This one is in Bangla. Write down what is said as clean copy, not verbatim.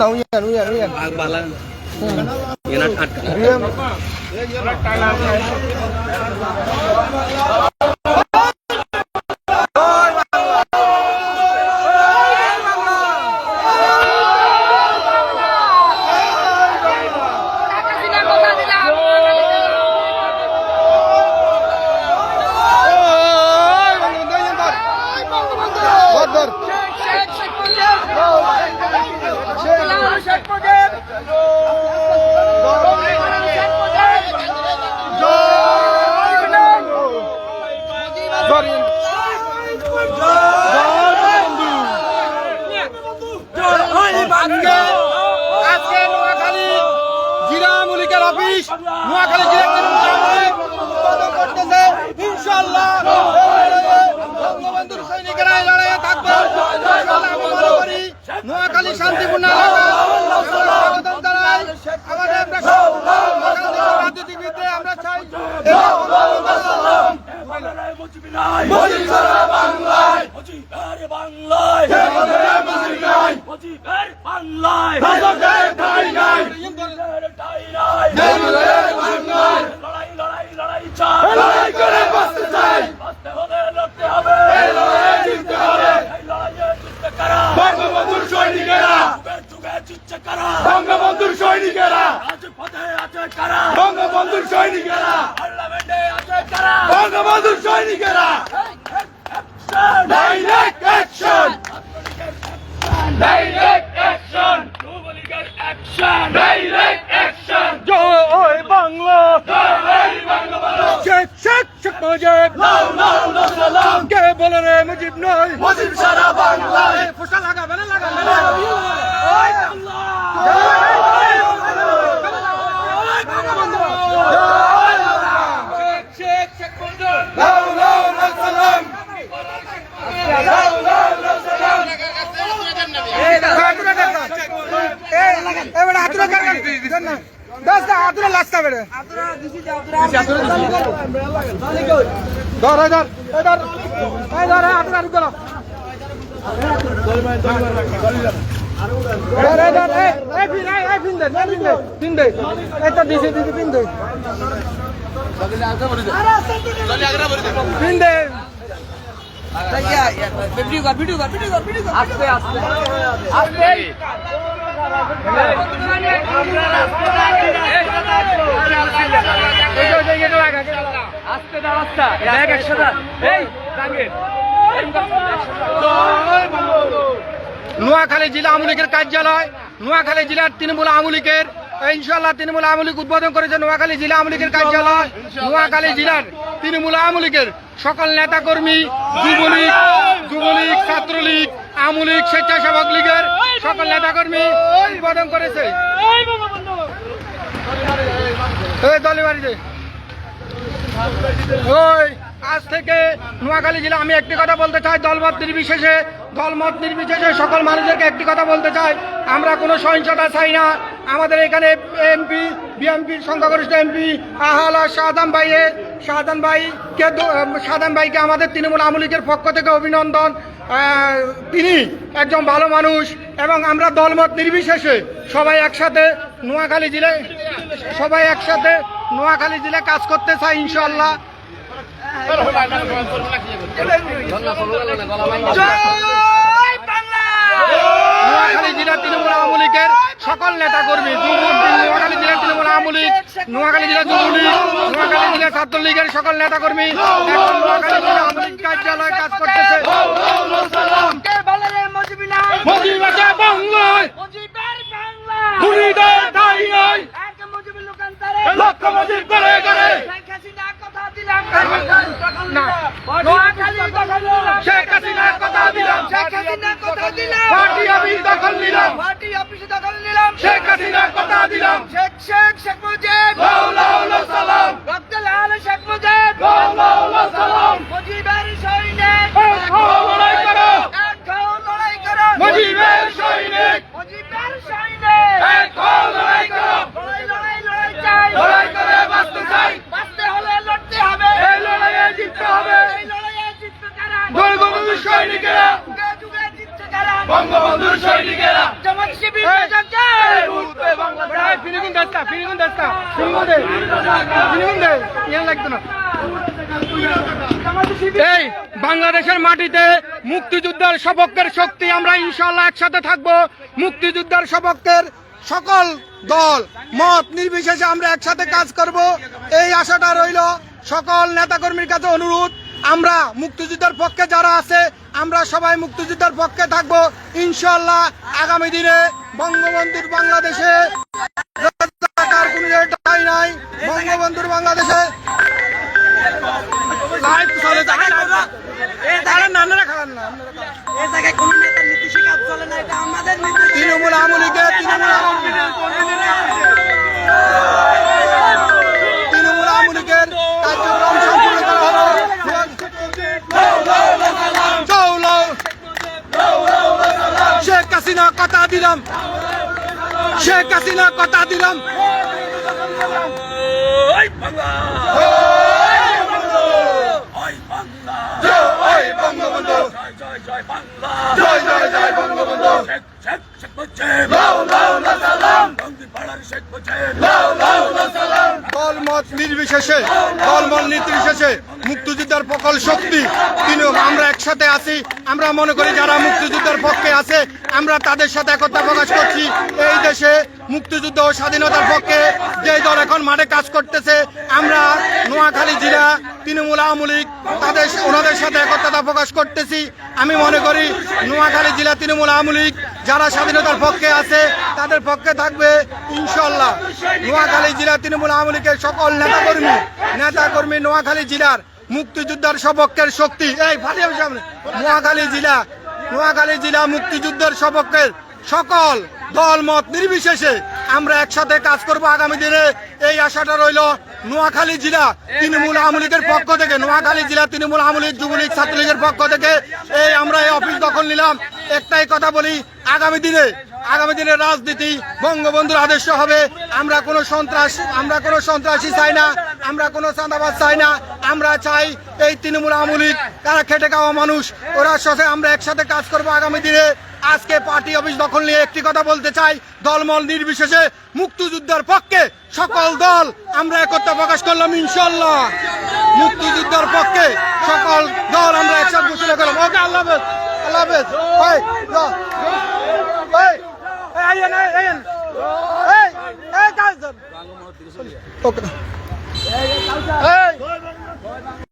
না উইয়ান উইয়ান উইয়ান বালা এনা আটকা নোয়াখালী শান্তিপূর্ণ রাজনীতিবিদে আমরা চাই বঙ্গবন্ধুর সৈনিকেরা বঙ্গবন্ধুর সৈনিকেরা বঙ্গবন্ধুর সৈনিকেরা বঙ্গবন্ধুর সৈনিকেরা direct action direct action direct action জয় বাংলা জয় বাংলা শেখ শেখ শেখ মুজিব লাও লাও লাও সালাম কে বলে রে মুজিব নয় মুজিব সারা বাংলায় ফুসা লাগাবে না লাগাবে না ওই আল্লাহ জয় বঙ্গবন্ধু জয় শেখ শেখ শেখ মুজিব লাও লাও লাও সালাম লাও লাও লাও সালাম এই হাতুরা কাকা এই এবারে হাতুরা কাকা দেন না দশটা হাতুরা লাস্ট বেড়ে হাতুরা দিছি হাতুরা ধর ধর এই ধর এই ধর হাতুরা ঢুকলো নোয়াখালী জেলা আওয়ামী লীগের কার্যালয় নোয়াখালী জেলার তৃণমূল আওয়ামী লীগের ইনশাআল্লাহ তৃণমূল আওয়ামী লীগ উদ্বোধন করেছে নোয়াখালী জেলা আওয়ামী লীগের কার্যালয় নোয়াখালী জেলার তৃণমূল আওয়ামী লীগের সকল নেতাকর্মী যুবলীগ ছাত্রলীগ আওয়ামী লীগ স্বেচ্ছাসেবক লীগের সকল নেতাকর্মী উদ্বোধন করেছে আজ থেকে নোয়াখালী জেলা আমি একটি কথা বলতে চাই দলমত নির্বিশেষে সকল মানুষদেরকে একটি কথা বলতে চাই আমরা কোনো সহিংসতা চাই না আমাদের এখানে এমপি বিএনপির সংখ্যাগরিষ্ঠ এমপি আহালা শাহজাহান ভাইকে আমাদের তৃণমূল আওয়ামী লীগের পক্ষ থেকে অভিনন্দন তিনি একজন ভালো মানুষ এবং আমরা দলমত নির্বিশেষে সবাই একসাথে নোয়াখালী জেলায় কাজ করতে চাই ইনশাআল্লাহ নোয়াখালী জেলা তৃণমূল আওয়ামী লীগের সকল নেতাকর্মী নোয়াখালী জেলা তৃণমূল আওয়ামী লীগ নোয়াখালী জেলা যুবলীগ নোয়াখালী জেলা ছাত্রলীগের সকল নেতাকর্মী এখন নোয়াখালী জেলা আওয়ামী লীগ কার্যালয়ে কাজ করতেছে শেখ হাসিনার কথা দিলাম পার্টি অফিস দখল নিলাম শেখ হাসিনার কথা দিলাম শেখ মুজিব লাও লাও লাও সালাম আব্দুল আলী শেখ মুজিব লাও লাও লাও সালাম মুজিবের সৈনিক লড়াই করো মুজিবের সৈনিক এই বাংলাদেশের মাটিতে মুক্তিযুদ্ধের সপক্ষের শক্তি আমরা ইনশাআল্লাহ একসাথে থাকবো। মুক্তিযুদ্ধের সপক্ষের সকল দল মত নির্বিশেষে আমরা একসাথে কাজ করব, এই আশাটা রইল। সকল নেতাকর্মীর কাছে অনুরোধ, আমরা মুক্তিযুদ্ধের পক্ষে যারা আছে আমরা সবাই মুক্তিযুদ্ধের পক্ষে থাকব ইনশাআল্লাহ। আগামী দিনে বঙ্গবন্ধুর বাংলাদেশে রাজাকার কোনো ঠাঁই নাই। বঙ্গবন্ধুর বাংলাদেশে তৃণমূল আওয়ামী লীগের তৃণমূল আওয়ামী লীগের কার্যক্রম সম্পূর্ণ করা হলো। শেখ হাসিনা কথা দিলাম, শেখ হাসিনা কথা দিলাম। জয় জয় জয় বঙ্গবন্ধু। দলমত নির্বিশেষে মুক্তিযুদ্ধের প্রকল শক্তি আমরা একসাথে আছি। আমরা মনে করি যারা মুক্তিযুদ্ধের পক্ষে আছে আমরা তাদের সাথে একতা প্রকাশ করছি। এই দেশে মুক্তিযুদ্ধ ও স্বাধীনতার পক্ষে যে দল এখন মাঠে কাজ করতেছে, আমরা নোয়াখালী জেলা তৃণমূল আওয়ামী লীগ ওনাদের সাথে একতা প্রকাশ করতেছি। আমি মনে করি নোয়াখালী জেলা তৃণমূল আওয়ামী লীগ যারা স্বাধীনতার পক্ষে আছে তাদের পক্ষে থাকবে ইনশাআল্লাহ। নোয়াখালী জেলা তৃণমূল আওয়ামী লীগের সকল নেতাকর্মী নোয়াখালী জেলার মুক্তিযুদ্ধের সপক্ষের শক্তি। এই ফাটিয়ার সামনে নোয়াখালী জেলা মুক্তিযুদ্ধের সপক্ষের সকল দলমত নির্বিশেষে আমরা একসাথে কাজ করব আগামী দিনে, এই আশাটা রইল। নোয়াখালী জেলা তৃণমূল আওয়ামী লীগের পক্ষ থেকে, নোয়াখালী জেলা তৃণমূল আওয়ামী লীগ যুবলীগ ছাত্রলীগের পক্ষ থেকে আমরা এই অফিস দখল নিলাম। একটাই কথা বলি, আগামী দিনে রাজনীতি বঙ্গবন্ধুর আদর্শ হবে। আমরা কোনো সন্ত্রাসী চাই না, আমরা কোনো চাঁদাবাজ চাই না। আমরা চাই এই তৃণমূল আওয়ামী লীগ তারা খেটে খাওয়া মানুষ, ওরা সাথে আমরা একসাথে কাজ করব আগামী দিনে। আজকে পার্টি অফিস দখল নিয়ে একটি কথা বলতে চাই, দলমল নির্বিশেষে মুক্তিযুদ্ধের পক্ষে সকল দল আমরা একতা প্রকাশ করলাম ইনশাআল্লাহ। মুক্তিযুদ্ধের পক্ষে সকল দল আমরা একসাথে ঘোষণা করলাম। ওকে, আল্লাহ হাফেজ, আল্লাহ হাফেজ। ওকে।